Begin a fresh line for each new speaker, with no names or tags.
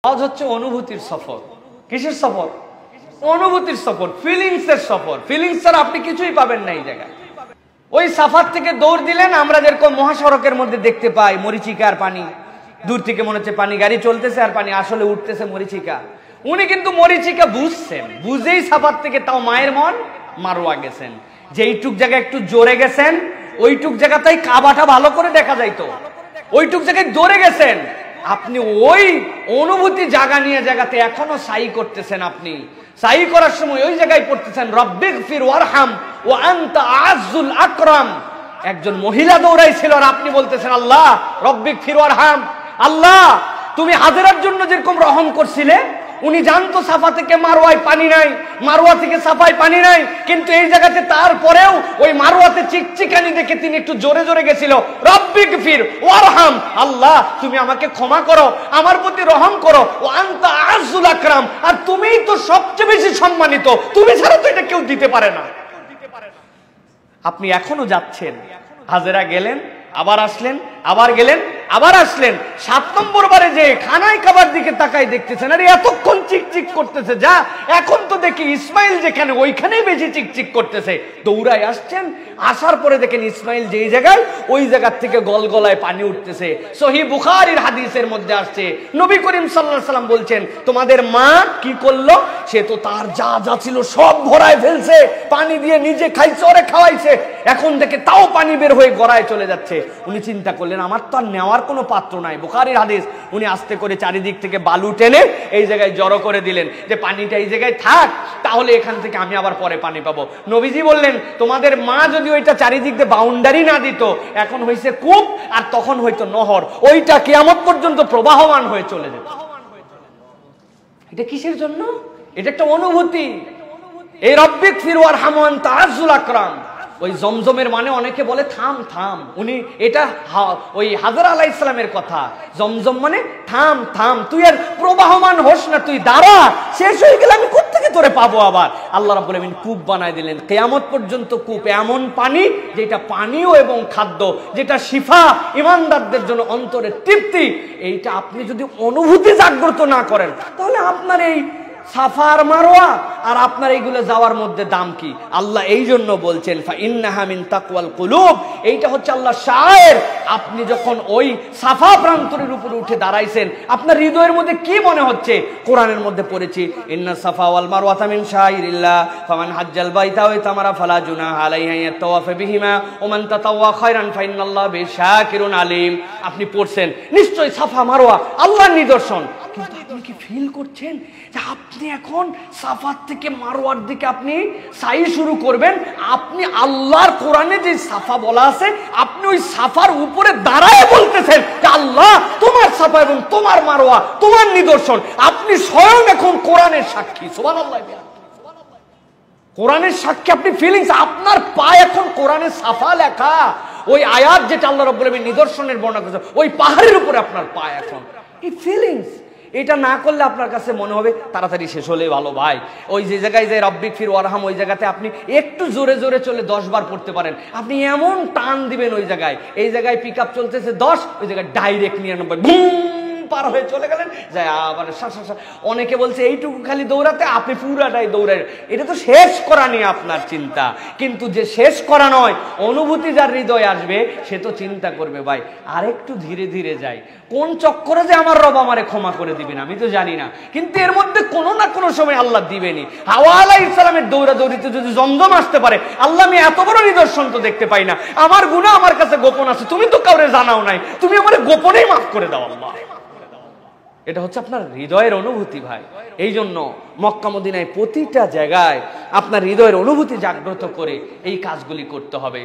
হজ হচ্ছে অনুভূতির সফর। কিসের সফর? অনুভূতির সফর, ফিলিংস এর সফর। ফিলিংস এর আপনি কিছুই পাবেন না এই জায়গায়। ওই সাফার থেকে দৌড় দিলেন, আমরা যেরকম মহাসড়কের মধ্যে দেখতে পাই মরিচিকা আর পানি, দূর থেকে মনে হচ্ছে পানি, গাড়ি চলতেছে আর পানি, আসলে উঠতেছে মরিচিকা। উনি কিন্তু মরিচিকা বুঝছেন, বুঝেই সাফার থেকে তাও মায়ের মন মারোয়া গেছেন। যেইটুক জায়গায় একটু জোরে গেছেন ওইটুক জায়গাতেই কাবাটা ভালো করে দেখা যাইতো, ওইটুক জায়গায় দৌড়ে গেছেন। আপনি ওই অনুভূতি জায়গা নিয়ে জায়গাতে এখনো সাই করতেছেন। আপনি সাই করার সময় ওই জায়গায় পড়তেছেন রব্বিগফির ওয়ারহাম ওয়া আনতা আযুল আকরাম। একজন মহিলা দৌড়াইছিল আর আপনি বলতেছেন আল্লাহ রব্বিগফির ওয়ারহাম। আল্লাহ তুমি হাজেরার জন্য যেরকম রহম করছিলে, উনি জানতো সাফা থেকে মারোয়ায় পানি নাই, মারোয়া থেকে সাফায় পানি নাই, কিন্তু এই জায়গাতে তারপরেও ওই মারোয়াতে চিকচিকানি দেখে তিনি একটু জোরে জোরে গেছিল রব্বিগফির ওয়ারহাম। আল্লাহ তুমি আমাকে ক্ষমা করো, আমার প্রতি রহম করো, ও আনতা আযুল আকরাম। আর তুমিই তো সবচেয়ে বেশি সম্মানিত, তুমি ছাড়া তো এটা কেউ দিতে পারে না। আপনি এখনো যাচ্ছেন, হাজেরা গেলেন, আবার আসলেন, আবার গেলেন, আবার আসলেন। 7 নম্বর বারে যে খানায় খাবার দিকে তাকাই দেখতেছেন, আরে এতক্ষণ চিকচিক করতেছে, যা এখন তো দেখি ইসমাইল যেখানে ওইখানেই বেশি চিকচিক করতেছে। দৌড়ায় আসছেন, আসার পরে দেখেন ইসমাইল যেই জায়গায়, ওই জায়গার থেকে গলগলায় পানি উঠতেছে। সহিহ বুখারীর হাদিসের মধ্যে আসছে, নবী করিম সাল্লাল্লাহু আলাইহি ওয়াসাল্লাম বলছেন তোমাদের মা কি করলো, সে তো তার যা যা ছিল সব ভরায় ফেলছে, পানি দিয়ে নিজে খাইছে, ওরে খাওয়াইছে, এখন দেখে তাও পানি বের হয়ে গড়ায় চলে যাচ্ছে। উনি চিন্তা করলেন আমার তো আর নেওয়ার কোনো পাত্র নাই, বুখারীর হাদিস। উনি আস্তে করে চারিদিক থেকে বালু টেনে এই জায়গায় জড়ো করে দিলেন যে পানিটা এই জায়গায় থাক, তাহলে এখান থেকে আমি আবার পরে পানি পাবো। নবীজি বললেন তোমাদের মা যদি ওইটা চারিদিক দিয়ে বাউন্ডারি না দিত, এখন হয়েছে কূপ আর তখন হয়তো নহর, ওইটা কিয়ামত পর্যন্ত প্রবাহমান হয়ে চলে যেত। এটা কিসের জন্য? এটা একটা অনুভূতি। এই রব্বিগফির ওয়ারহাম ওয়া আনতা আযুল আকরাম। ওই জমজমের মানে অনেকে বলে থাম থাম, উনি এটা ওই হাজরা আলাইহিস সালামের কথা। জমজম মানে থাম থাম, তুই আর প্রবাহমান হোস না, তুই দাঁড়া, শেষ হয়ে গেলে আমি কোত্থেকে তোরে পাবো আবার। আল্লাহ রাব্বুল আলামিন কূপ বানায় দিলেন, কিয়ামত পর্যন্ত কূপ, এমন পানি যেটা পানীয় এবং খাদ্য, যেটা শিফা, ইমানদারদের জন্য অন্তরের তৃপ্তি। এইটা আপনি যদি অনুভূতি জাগ্রত না করেন, তাহলে আপনার এই সাফার মারোয়া আর আপনার এইগুলো যাওয়ার মধ্যে দাম কি? আল্লাহ এই জন্য বলছেন ফাইন্নাহা মিন তাকওয়াল কুলুব। এইটা হচ্ছে আল্লাহ শায়ের। আপনি যখন ওই সাফা প্রান্তরের উপরে উঠে দাঁড়াইছেন, আপনার হৃদয়ের মধ্যে কি মনে হচ্ছে? কোরআনের মধ্যে পড়েছি ইন্না সাফা ওয়াল মারওয়াতা মিন শাইরিল্লাহ ফামান হাজ্জাল বাইতা ওয়া তামারা ফালা জুনাহা আলাইহি ইয়াতাওয়াফা বিহিমা ওয়া মান তাতাওয়া খায়রান ফাইন্নাল্লাহা বিশাকিরুন আলিম। আপনি পড়ছেন নিশ্চয়ই সাফা মারওয়া আল্লাহর নিদর্শন, কিন্তু আপনি কি ফিল করছেন যে আপনি এখন সাফার থেকে মারওয়ার দিকে আপনি সাই শুরু করবেন? আপনি আল্লাহর কোরআনে যে সাফা বলা আছে, আপনি ওই সাফার উপরে দাঁড়ায় বলতেছেন যে আল্লাহ তোমার সাফা এবং তোমার মারওয়া তোমার নিদর্শন। আপনি স্বয়ং এখন কোরআনের সাক্ষী। সুবহানাল্লাহ, কোরআনের সাক্ষী, আপনি ফিলিংস, আপনার পায়ে এখন কোরআনের সাফা লেখা। ওই আয়াত যেটা আল্লাহ রাব্বুল আলামিন নিদর্শনের বর্ণনা করেছে, ওই পাহাড়ের উপরে আপনার পায়ে এখন। এই ফিলিংস, এটা না করলে আপনার কাছে মনে হবে তাড়াতাড়ি শেষ হলে ভালো। ভাই ওই যে জায়গায় যে রব্বিগফির ওয়ারহাম, ওই জায়গাতে আপনি একটু জোরে জোরে চলে 10 বার পড়তে পারেন। আপনি এমন টান দিবেন ওই জায়গায়, এই জায়গায় পিক আপ চলতেছে 10, ওই জায়গায় ডাইরেক্ট 99 পার হয়ে চলে গেলেন, যায় আবার। অনেকে বলছে এইটুকু খালি দৌড়াতে, আপনি পুরাটাই দৌড়ায়। এটা তো শেষ করা নিয়ে আপনার চিন্তা, কিন্তু যে শেষ করা নয়, অনুভূতি যার হৃদয় আসবে সে তো চিন্তা করবে ভাই আরেকটু ধীরে ধীরে যাই, কোন চক্করে যে আমার রব আমারে ক্ষমা করে দিবেন আমি তো জানি না, কিন্তু এর মধ্যে কোনো না কোনো সময় আল্লাহ দিবেনি। হাওয়া আলাইহিস সালামের দৌড়াদৌড়িতে যদি জমজম আসতে পারে, আল্লাহ আমি এত বড় নিদর্শন তো দেখতে পাই না, আমার গুনাহ আমার কাছে গোপন আছে, তুমি তো কাউরে জানাও নাই, তুমি আমারে গোপনেই মাফ করে দাও আল্লাহ। এটা হচ্ছে আপনার হৃদয়ের অনুভূতি ভাই। এই জন্য মক্কা মদিনায় প্রতিটা জায়গায় আপনার হৃদয়ের অনুভূতি জাগ্রত করে এই কাজগুলি করতে হবে।